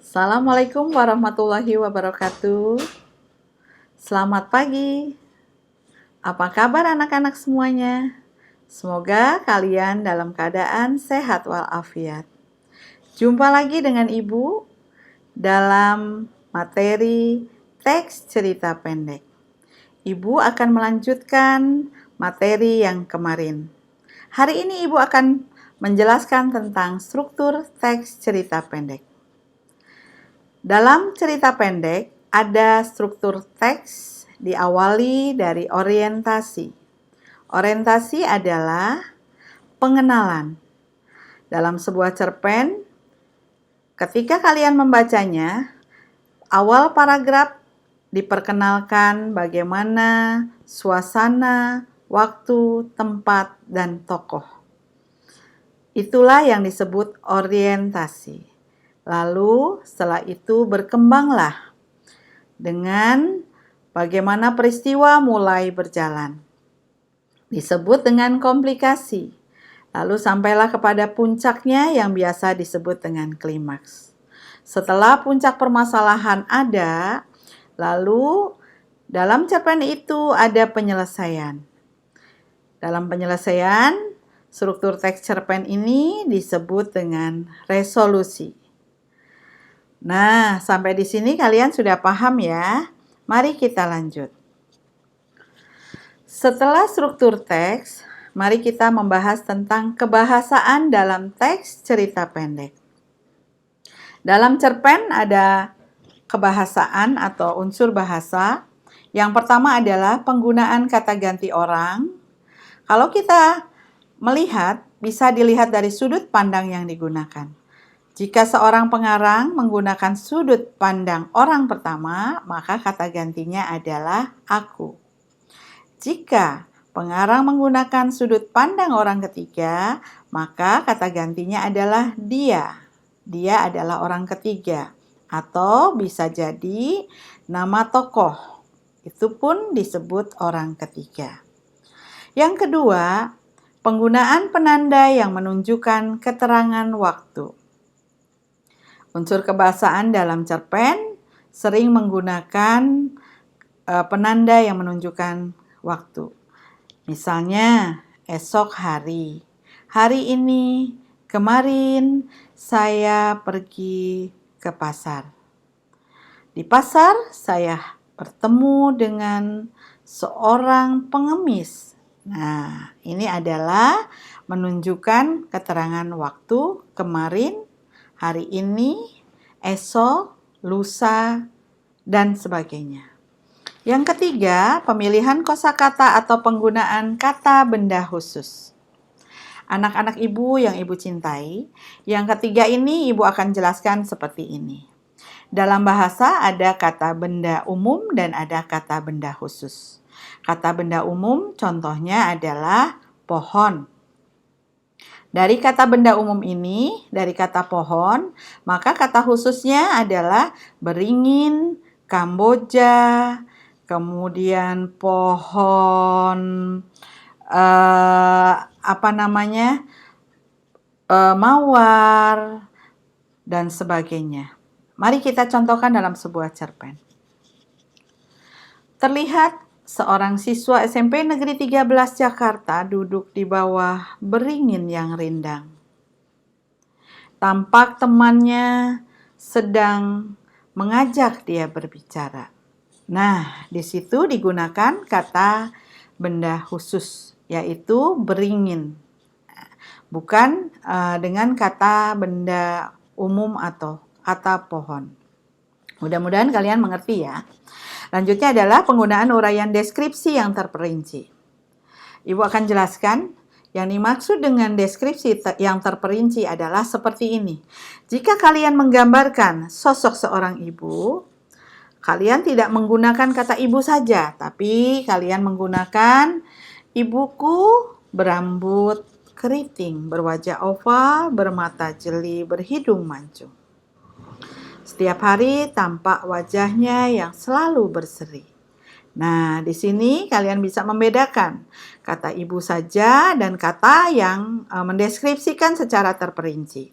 Assalamualaikum warahmatullahi wabarakatuh. Selamat pagi. Apa kabar anak-anak semuanya? Semoga kalian dalam keadaan sehat walafiat. Jumpa lagi dengan Ibu dalam materi teks cerita pendek. Ibu akan melanjutkan materi yang kemarin. Hari ini Ibu akan menjelaskan tentang struktur teks cerita pendek. Dalam cerita pendek, ada struktur teks diawali dari orientasi. Orientasi adalah pengenalan. Dalam sebuah cerpen, ketika kalian membacanya, awal paragraf diperkenalkan bagaimana suasana, waktu, tempat, dan tokoh. Itulah yang disebut orientasi. Lalu setelah itu berkembanglah dengan bagaimana peristiwa mulai berjalan. Disebut dengan komplikasi. Lalu sampailah kepada puncaknya yang biasa disebut dengan klimaks. Setelah puncak permasalahan ada, lalu dalam cerpen itu ada penyelesaian. Dalam penyelesaian, struktur teks cerpen ini disebut dengan resolusi. Nah, sampai di sini kalian sudah paham ya? Mari kita lanjut. Setelah struktur teks, mari kita membahas tentang kebahasaan dalam teks cerita pendek. Dalam cerpen ada kebahasaan atau unsur bahasa. Yang pertama adalah penggunaan kata ganti orang. Kalau kita melihat, bisa dilihat dari sudut pandang yang digunakan. Jika seorang pengarang menggunakan sudut pandang orang pertama, maka kata gantinya adalah aku. Jika pengarang menggunakan sudut pandang orang ketiga, maka kata gantinya adalah dia. Dia adalah orang ketiga. Atau bisa jadi nama tokoh. Itu pun disebut orang ketiga. Yang kedua, penggunaan penanda yang menunjukkan keterangan waktu. Unsur kebahasaan dalam cerpen sering menggunakan penanda yang menunjukkan waktu. Misalnya, esok hari, hari ini, kemarin saya pergi ke pasar. Di pasar saya bertemu dengan seorang pengemis. Nah, ini adalah menunjukkan keterangan waktu kemarin, hari ini, esok, lusa, dan sebagainya. Yang ketiga, pemilihan kosakata atau penggunaan kata benda khusus. Anak-anak ibu yang ibu cintai, yang ketiga ini ibu akan jelaskan seperti ini. Dalam bahasa ada kata benda umum dan ada kata benda khusus. Kata benda umum contohnya adalah pohon. Dari kata benda umum ini, dari kata pohon, maka kata khususnya adalah beringin, kamboja, kemudian pohon mawar, dan sebagainya. Mari kita contohkan dalam sebuah cerpen. Terlihat seorang siswa SMP Negeri 13 Jakarta duduk di bawah beringin yang rindang. Tampak temannya sedang mengajak dia berbicara. Nah, di situ digunakan kata benda khusus, yaitu beringin. Bukan dengan kata benda umum atau kata pohon. Mudah-mudahan kalian mengerti ya. Lanjutnya adalah penggunaan uraian deskripsi yang terperinci. Ibu akan jelaskan yang dimaksud dengan deskripsi yang terperinci adalah seperti ini. Jika kalian menggambarkan sosok seorang ibu, kalian tidak menggunakan kata ibu saja, tapi kalian menggunakan ibuku berambut keriting, berwajah oval, bermata jeli, berhidung mancung. Setiap hari tampak wajahnya yang selalu berseri. Nah, di sini kalian bisa membedakan kata ibu saja dan kata yang mendeskripsikan secara terperinci.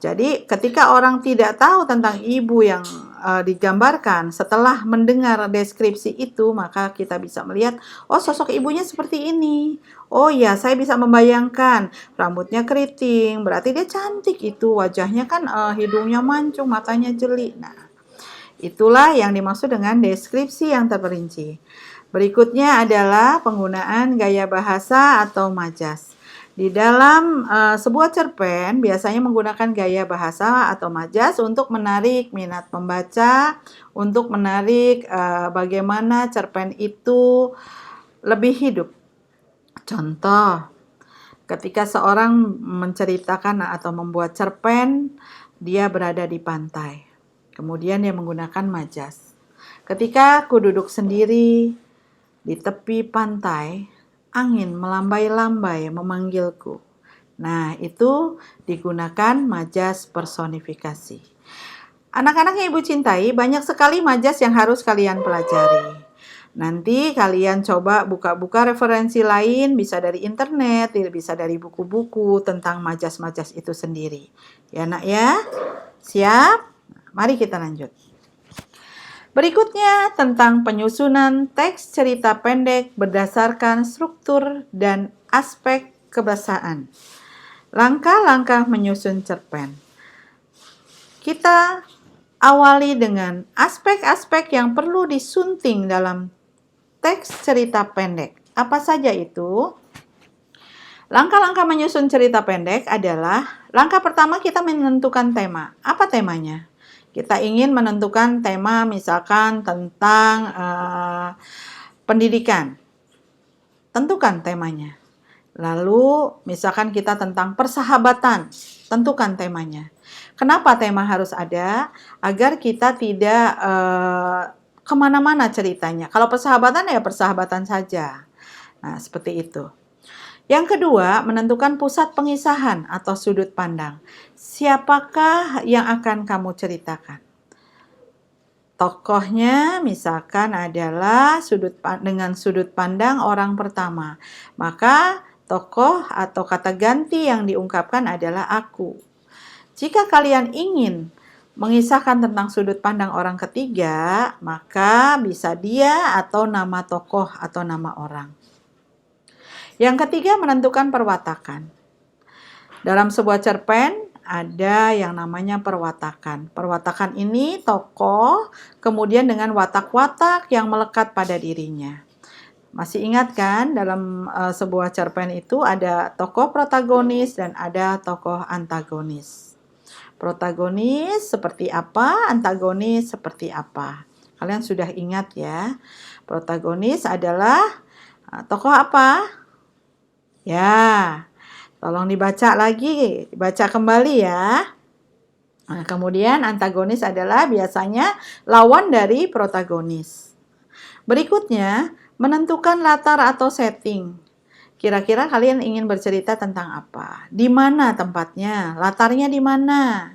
Jadi ketika orang tidak tahu tentang ibu yang digambarkan, setelah mendengar deskripsi itu, maka kita bisa melihat, oh sosok ibunya seperti ini. Oh iya, saya bisa membayangkan, rambutnya keriting, berarti dia cantik itu, wajahnya kan hidungnya mancung, matanya jeli. Nah, itulah yang dimaksud dengan deskripsi yang terperinci. Berikutnya adalah penggunaan gaya bahasa atau majas. Di dalam sebuah cerpen biasanya menggunakan gaya bahasa atau majas untuk menarik minat pembaca, untuk menarik bagaimana cerpen itu lebih hidup. Contoh, ketika seorang menceritakan atau membuat cerpen, dia berada di pantai. Kemudian dia menggunakan majas. Ketika aku duduk sendiri di tepi pantai, angin melambai-lambai memanggilku. Nah, itu digunakan majas personifikasi. Anak-anak yang ibu cintai, banyak sekali majas yang harus kalian pelajari. Nanti kalian coba buka-buka referensi lain, bisa dari internet, bisa dari buku-buku tentang majas-majas itu sendiri. Ya nak ya? Siap? Mari kita lanjut. Berikutnya tentang penyusunan teks cerita pendek berdasarkan struktur dan aspek kebahasaan. Langkah-langkah menyusun cerpen. Kita awali dengan aspek-aspek yang perlu disunting dalam teks cerita pendek. Apa saja itu? Langkah-langkah menyusun cerita pendek adalah, langkah pertama kita menentukan tema. Apa temanya? Kita ingin menentukan tema misalkan tentang pendidikan. Tentukan temanya. Lalu misalkan kita tentang persahabatan. Tentukan temanya. Kenapa tema harus ada? Agar kita tidak kemana-mana ceritanya. Kalau persahabatan ya persahabatan saja. Nah, seperti itu. Yang kedua, menentukan pusat pengisahan atau sudut pandang. Siapakah yang akan kamu ceritakan? Tokohnya misalkan adalah dengan sudut pandang orang pertama. Maka tokoh atau kata ganti yang diungkapkan adalah aku. Jika kalian ingin mengisahkan tentang sudut pandang orang ketiga, maka bisa dia atau nama tokoh atau nama orang. Yang ketiga, menentukan perwatakan. Dalam sebuah cerpen ada yang namanya perwatakan. Perwatakan ini tokoh, kemudian dengan watak-watak yang melekat pada dirinya. Masih ingat kan, dalam sebuah cerpen itu ada tokoh protagonis dan ada tokoh antagonis. Protagonis seperti apa, antagonis seperti apa. Kalian sudah ingat ya. Protagonis adalah tokoh apa? Ya, tolong dibaca lagi, dibaca kembali ya. Nah, kemudian antagonis adalah biasanya lawan dari protagonis. Berikutnya, menentukan latar atau setting. Kira-kira kalian ingin bercerita tentang apa? Di mana tempatnya? Latarnya di mana?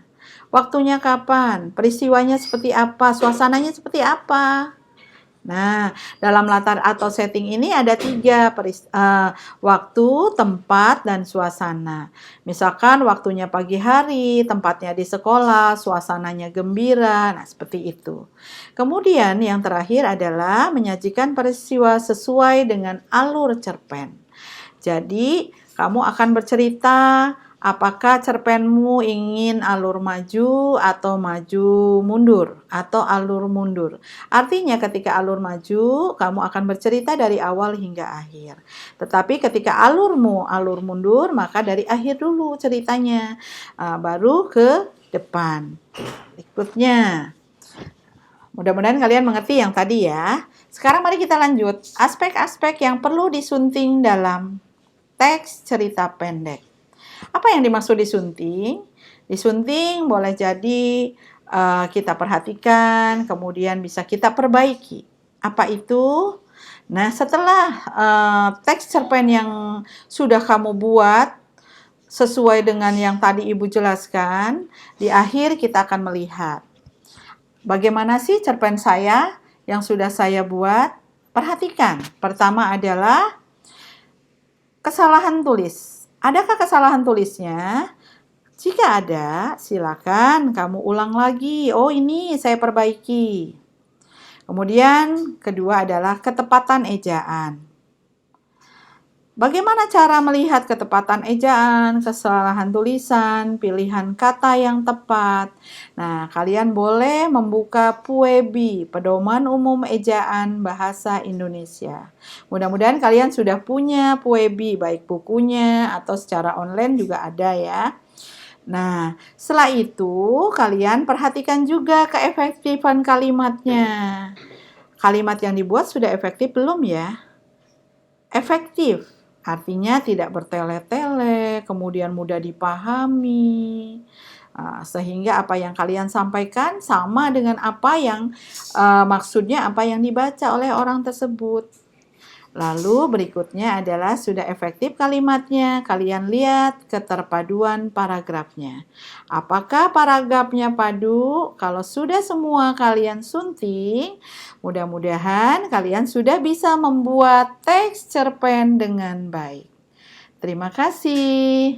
Waktunya kapan? Peristiwanya seperti apa? Suasananya seperti apa? Nah, dalam latar atau setting ini ada 3, waktu, tempat, dan suasana. Misalkan waktunya pagi hari, tempatnya di sekolah, suasananya gembira, nah seperti itu. Kemudian yang terakhir adalah menyajikan peristiwa sesuai dengan alur cerpen. Jadi, kamu akan bercerita apakah cerpenmu ingin alur maju atau maju mundur atau alur mundur. Artinya ketika alur maju, kamu akan bercerita dari awal hingga akhir. Tetapi ketika alurmu alur mundur, maka dari akhir dulu ceritanya, baru ke depan. Berikutnya. Mudah-mudahan kalian mengerti yang tadi ya. Sekarang mari kita lanjut. Aspek-aspek yang perlu disunting dalam teks cerita pendek. Apa yang dimaksud disunting? Disunting boleh jadi kita perhatikan, kemudian bisa kita perbaiki. Apa itu? Nah, setelah teks cerpen yang sudah kamu buat sesuai dengan yang tadi Ibu jelaskan, di akhir kita akan melihat bagaimana sih cerpen saya yang sudah saya buat. Perhatikan, pertama adalah kesalahan tulis. Adakah kesalahan tulisnya? Jika ada, silakan kamu ulang lagi. Oh, ini saya perbaiki. Kemudian kedua adalah ketepatan ejaan. Bagaimana cara melihat ketepatan ejaan, kesalahan tulisan, pilihan kata yang tepat? Nah, kalian boleh membuka PUEBI, Pedoman Umum Ejaan Bahasa Indonesia. Mudah-mudahan kalian sudah punya PUEBI, baik bukunya atau secara online juga ada ya. Nah, setelah itu kalian perhatikan juga keefektifan kalimatnya. Kalimat yang dibuat sudah efektif belum ya? Efektif, artinya tidak bertele-tele, kemudian mudah dipahami, sehingga apa yang kalian sampaikan sama dengan apa yang maksudnya apa yang dibaca oleh orang tersebut. Lalu berikutnya adalah sudah efektif kalimatnya, kalian lihat keterpaduan paragrafnya. Apakah paragrafnya padu? Kalau sudah semua kalian sunting, mudah-mudahan kalian sudah bisa membuat teks cerpen dengan baik. Terima kasih.